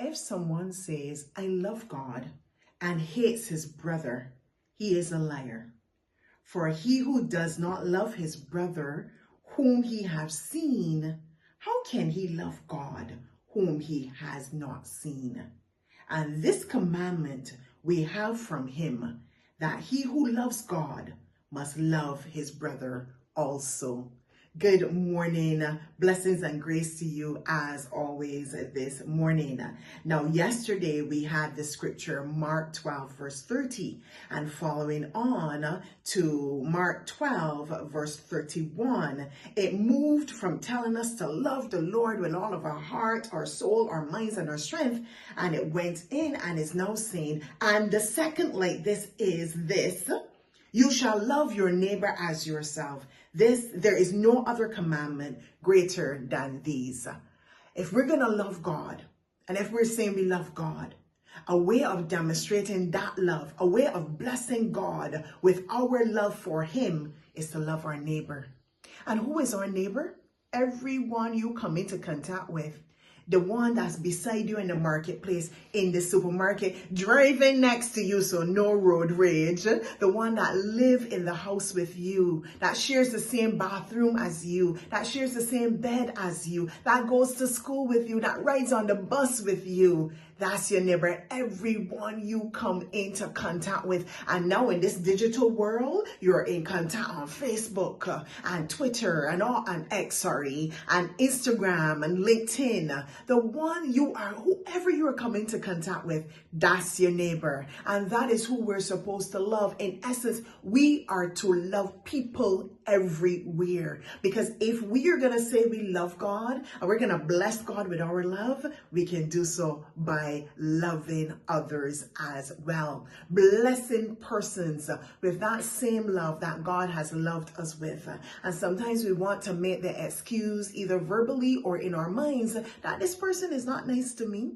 If someone says, I love God, and hates his brother, he is a liar. For he who does not love his brother, whom he has seen, how can he love God, whom he has not seen? And this commandment we have from him, that he who loves God must love his brother also. Good morning. Blessings and grace to you as always this morning. Now, yesterday we had the scripture Mark 12 verse 30, and following on to Mark 12 verse 31, it moved from telling us to love the Lord with all of our heart, our soul, our minds, and our strength, and it went in and is now saying, and the second like this is this: you shall love your neighbor as yourself. There is no other commandment greater than these. If we're going to love God, and if we're saying we love God, a way of demonstrating that love, a way of blessing God with our love for him, is to love our neighbor. And who is our neighbor? Everyone you come into contact with. The one that's beside you in the marketplace, in the supermarket, driving next to you, so no road rage. The one that lives in the house with you, that shares the same bathroom as you, that shares the same bed as you, that goes to school with you, that rides on the bus with you. That's your neighbor. Everyone you come into contact with. And now in this digital world, you're in contact on Facebook and Twitter and X, and Instagram and LinkedIn. The one you are, whoever you are coming to contact with, that's your neighbor. And that is who we're supposed to love. In essence, we are to love people everywhere. Because if we are going to say we love God and we're going to bless God with our love, we can do so by loving others as well. Blessing persons with that same love that God has loved us with. And sometimes we want to make the excuse, either verbally or in our minds, that this person is not nice to me,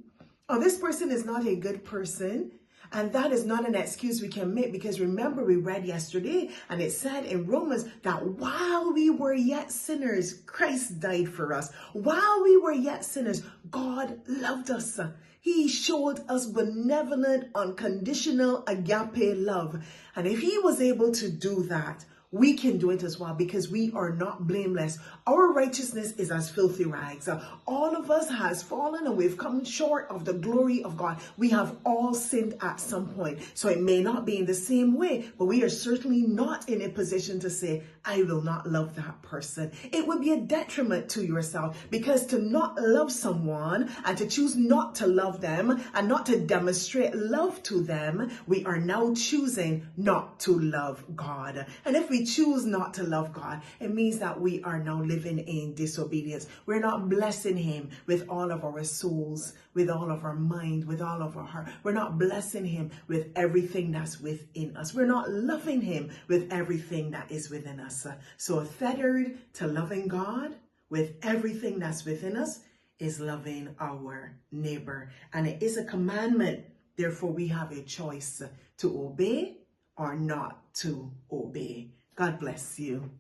or this person is not a good person. And that is not an excuse we can make, because remember, we read yesterday and it said in Romans that while we were yet sinners, Christ died for us. While we were yet sinners, God loved us. He showed us benevolent, unconditional, agape love. And if he was able to do that, we can do it as well, because we are not blameless. Our righteousness is as filthy rags. All of us has fallen and we've come short of the glory of God. We have all sinned at some point. So it may not be in the same way, but we are certainly not in a position to say, I will not love that person. It would be a detriment to yourself, because to not love someone and to choose not to love them and not to demonstrate love to them, we are now choosing not to love God. And if we choose not to love God, it means that we are now living in disobedience. We're not blessing him with all of our souls, with all of our mind, with all of our heart. We're not blessing him with everything that's within us. We're not loving him with everything that is within us. So tethered to loving God with everything that's within us is loving our neighbor. And it is a commandment. Therefore, we have a choice to obey or not to obey. God bless you.